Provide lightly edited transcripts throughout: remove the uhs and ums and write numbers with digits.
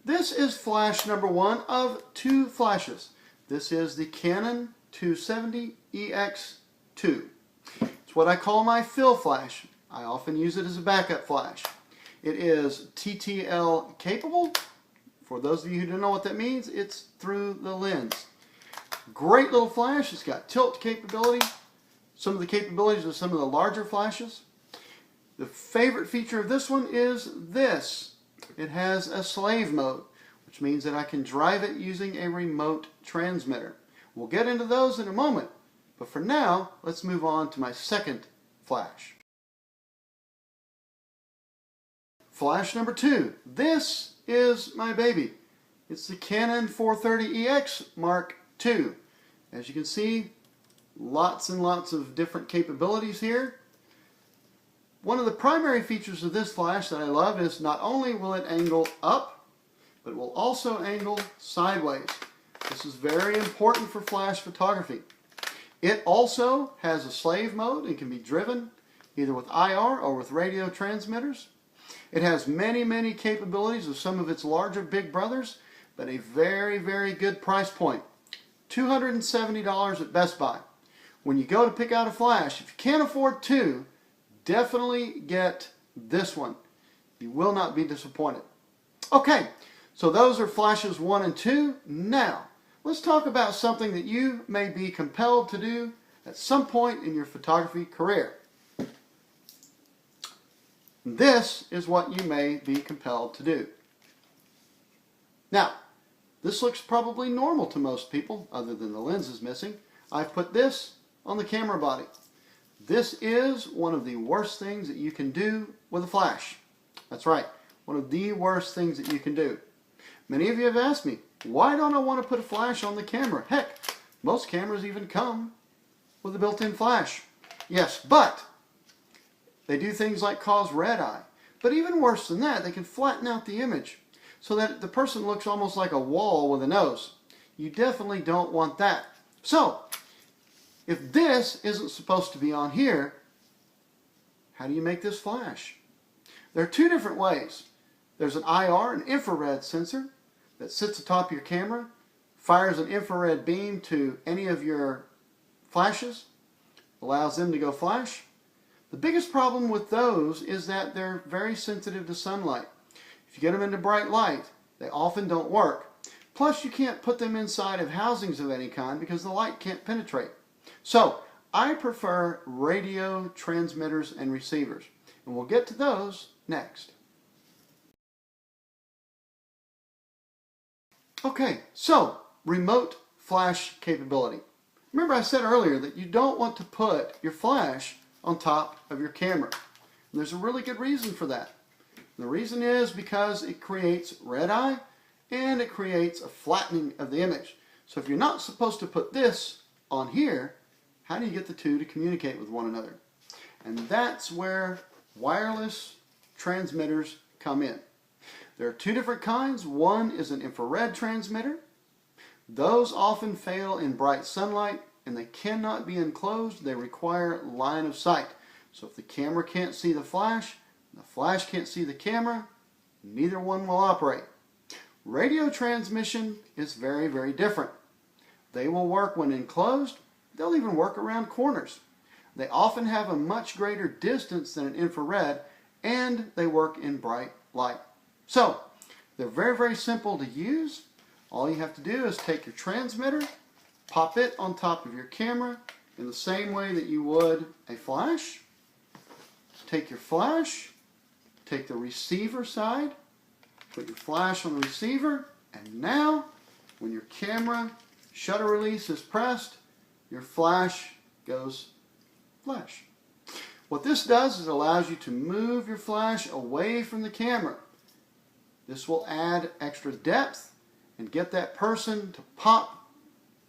This is flash number 1 of 2 flashes. This is the Canon 270 EX2. It's what I call my fill flash. I often use it as a backup flash. It is TTL capable. For those of you who don't know what that means, it's through the lens. Great little flash. It's got tilt capability. Some of the capabilities of some of the larger flashes. The favorite feature of this one is this. It has a slave mode, which means that I can drive it using a remote transmitter. We'll get into those in a moment, but for now, let's move on to my second flash. Flash number 2. This is my baby. It's the Canon 430EX Mark II. As you can see, lots and lots of different capabilities here. One of the primary features of this flash that I love is not only will it angle up, but it will also angle sideways. This is very important for flash photography. It also has a slave mode and can be driven either with IR or with radio transmitters. It has many capabilities of some of its larger big brothers, but a very good price point. $270 at Best Buy. When you go to pick out a flash, if you can't afford 2, definitely get this one. You will not be disappointed. Okay, so those are flashes 1 and 2. Now, let's talk about something that you may be compelled to do at some point in your photography career. This is what you may be compelled to do. Now, this looks probably normal to most people, other than the lens is missing. I've put this on the camera body. This is one of the worst things that you can do with a flash. That's right, one of the worst things that you can do. Many of you have asked me, why don't I want to put a flash on the camera? Heck, most cameras even come with a built-in flash. Yes, but they do things like cause red eye. But even worse than that, they can flatten out the image so that the person looks almost like a wall with a nose. You definitely don't want that. So, if this isn't supposed to be on here, how do you make this flash? There are 2 different ways. There's an IR, an infrared sensor, that sits atop your camera, fires an infrared beam to any of your flashes, allows them to go flash. The biggest problem with those is that they're very sensitive to sunlight. If you get them into bright light, they often don't work. Plus, you can't put them inside of housings of any kind because the light can't penetrate. So, I prefer radio transmitters and receivers, and we'll get to those next. Okay, so remote flash capability. Remember I said earlier that you don't want to put your flash on top of your camera. And there's a really good reason for that. The reason is because it creates red eye and it creates a flattening of the image. So if you're not supposed to put this on here, how do you get the 2 to communicate with one another? And that's where wireless transmitters come in. There are 2 different kinds. One is an infrared transmitter. Those often fail in bright sunlight and they cannot be enclosed. They require line of sight. So if the camera can't see the flash can't see the camera, neither one will operate. Radio transmission is very different. They will work when enclosed. They'll even work around corners. They often have a much greater distance than an infrared, and they work in bright light. So, they're very simple to use. All you have to do is take your transmitter, pop it on top of your camera in the same way that you would a flash. Take your flash, take the receiver side, put your flash on the receiver, and now, when your camera shutter release is pressed, your flash goes flash. What this does is it allows you to move your flash away from the camera. This will add extra depth and get that person to pop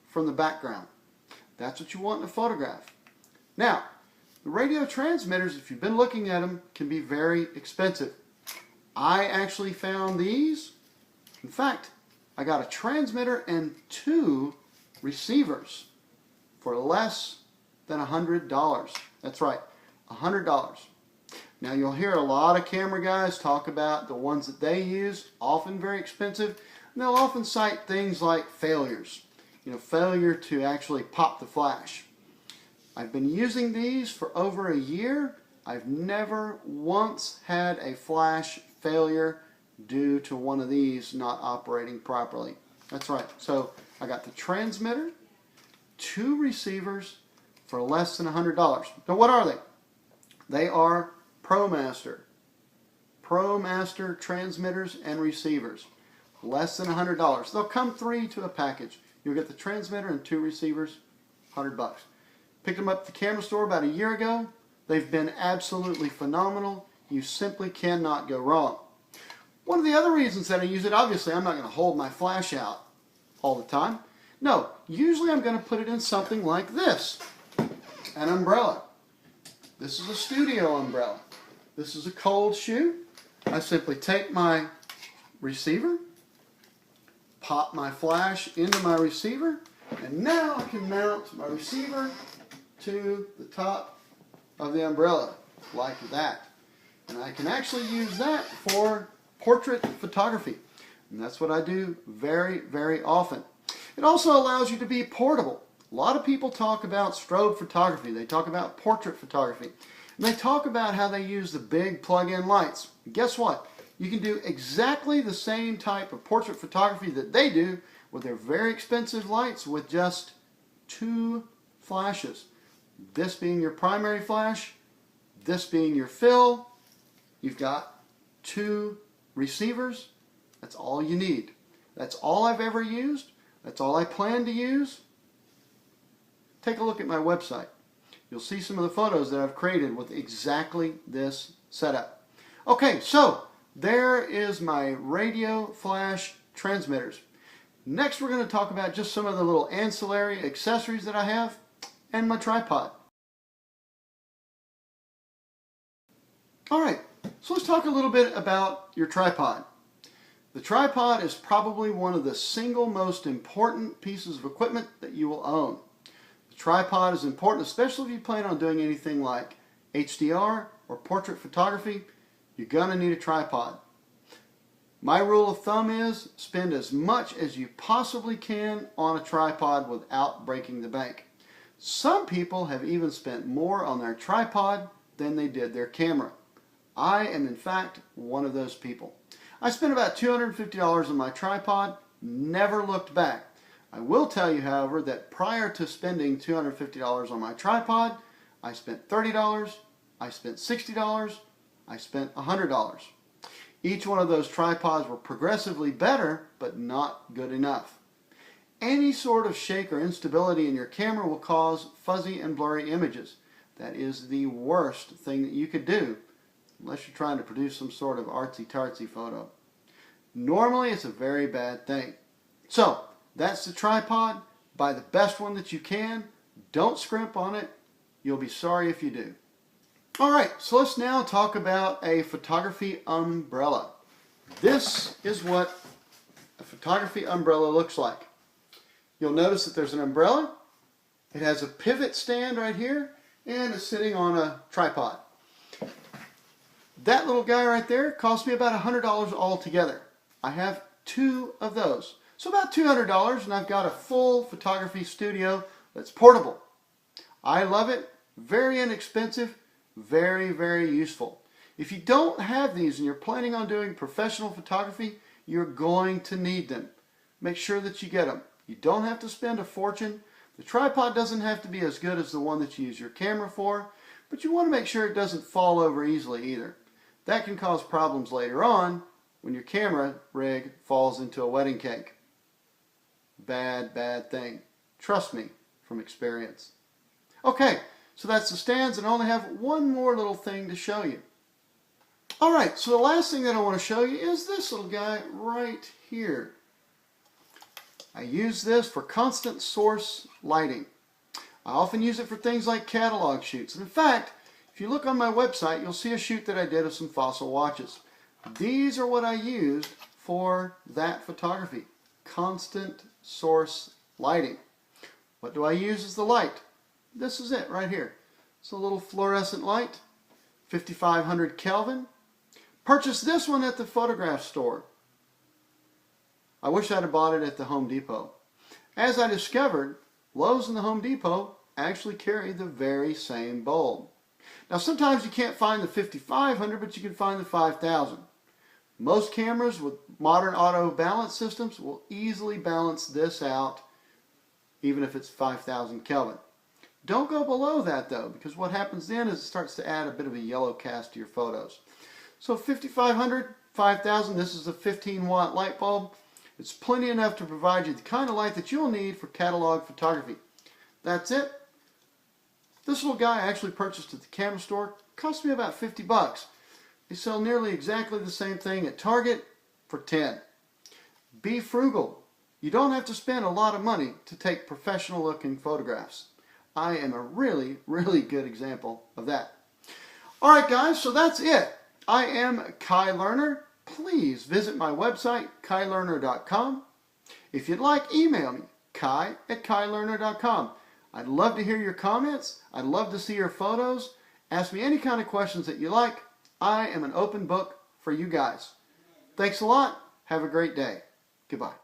from the background. That's what you want in a photograph. Now, the radio transmitters, if you've been looking at them, can be very expensive. I actually found these. In fact, I got a transmitter and 2 receivers for less than $100. That's right, $100. Now you'll hear a lot of camera guys talk about the ones that they use, often very expensive, and they'll often cite things like failures. Failure to actually pop the flash. I've been using these for over a year. I've never once had a flash failure due to one of these not operating properly. That's right. So I got the transmitter, 2 receivers for less than $100. Now what are they? They are ProMaster transmitters and receivers. Less than $100. They'll come 3 to a package. You'll get the transmitter and 2 receivers, $100. Picked them up at the camera store about a year ago. They've been absolutely phenomenal. You simply cannot go wrong. One of the other reasons that I use it, obviously I'm not going to hold my flash out all the time. No, usually I'm going to put it in something like this. An umbrella. This is a studio umbrella. This is a cold shoe. I simply take my receiver, pop my flash into my receiver, and now I can mount my receiver to the top of the umbrella like that. And I can actually use that for portrait photography. And that's what I do very, very often. It also allows you to be portable. A lot of people talk about strobe photography. They talk about portrait photography. And they talk about how they use the big plug-in lights. Guess what? You can do exactly the same type of portrait photography that they do with their very expensive lights with just 2 flashes. This being your primary flash, this being your fill. You've got 2 receivers. That's all you need. That's all I've ever used. That's all I plan to use. Take a look at my website. You'll see some of the photos that I've created with exactly this setup. Okay, so there is my radio flash transmitters. Next we're going to talk about just some of the little ancillary accessories that I have and my tripod. Alright, so let's talk a little bit about your tripod. The tripod is probably one of the single most important pieces of equipment that you will own. The tripod is important, especially if you plan on doing anything like HDR or portrait photography. You're going to need a tripod. My rule of thumb is spend as much as you possibly can on a tripod without breaking the bank. Some people have even spent more on their tripod than they did their camera. I am in fact one of those people. I spent about $250 on my tripod, never looked back. I will tell you, however, that prior to spending $250 on my tripod, I spent $30, I spent $60, I spent $100. Each one of those tripods were progressively better, but not good enough. Any sort of shake or instability in your camera will cause fuzzy and blurry images. That is the worst thing that you could do, unless you're trying to produce some sort of artsy-tartsy photo. Normally, it's a very bad thing. So, that's the tripod. Buy the best one that you can. Don't scrimp on it. You'll be sorry if you do. Alright, so let's now talk about a photography umbrella. This is what a photography umbrella looks like. You'll notice that there's an umbrella. It has a pivot stand right here and it's sitting on a tripod. That little guy right there cost me about $100 altogether. I have 2 of those. So about $200, and I've got a full photography studio that's portable. I love it. Very inexpensive. Very, very useful. If you don't have these and you're planning on doing professional photography, you're going to need them. Make sure that you get them. You don't have to spend a fortune. The tripod doesn't have to be as good as the one that you use your camera for, but you want to make sure it doesn't fall over easily either. That can cause problems later on when your camera rig falls into a wedding cake. Bad, bad thing. Trust me from experience. Okay, so that's the stands, and I only have one more little thing to show you. Alright, so the last thing that I want to show you is this little guy right here. I use this for constant source lighting. I often use it for things like catalog shoots. And in fact, if you look on my website, you'll see a shoot that I did of some fossil watches. These are what I used for that photography. Constant source lighting. What do I use as the light? This is it right here. It's a little fluorescent light. 5500 Kelvin. Purchased this one at the photograph store. I wish I'd have bought it at the Home Depot. As I discovered, Lowe's and the Home Depot actually carry the very same bulb. Now sometimes you can't find the 5500, but you can find the 5000. Most cameras with modern auto balance systems will easily balance this out, even if it's 5000 Kelvin. Don't go below that though, because what happens then is it starts to add a bit of a yellow cast to your photos. So 5500, 5000, this is a 15-watt light bulb. It's plenty enough to provide you the kind of light that you'll need for catalog photography. That's it. This little guy I actually purchased at the camera store. Cost me about 50 bucks. They sell nearly exactly the same thing at Target for 10. Be frugal. You don't have to spend a lot of money to take professional looking photographs. I am a really, really good example of that. Alright guys, so that's it. I am Kai Lerner. Please visit my website, kailerner.com. If you'd like, email me, kai@kailerner.com. I'd love to hear your comments. I'd love to see your photos. Ask me any kind of questions that you like. I am an open book for you guys. Thanks a lot. Have a great day. Goodbye.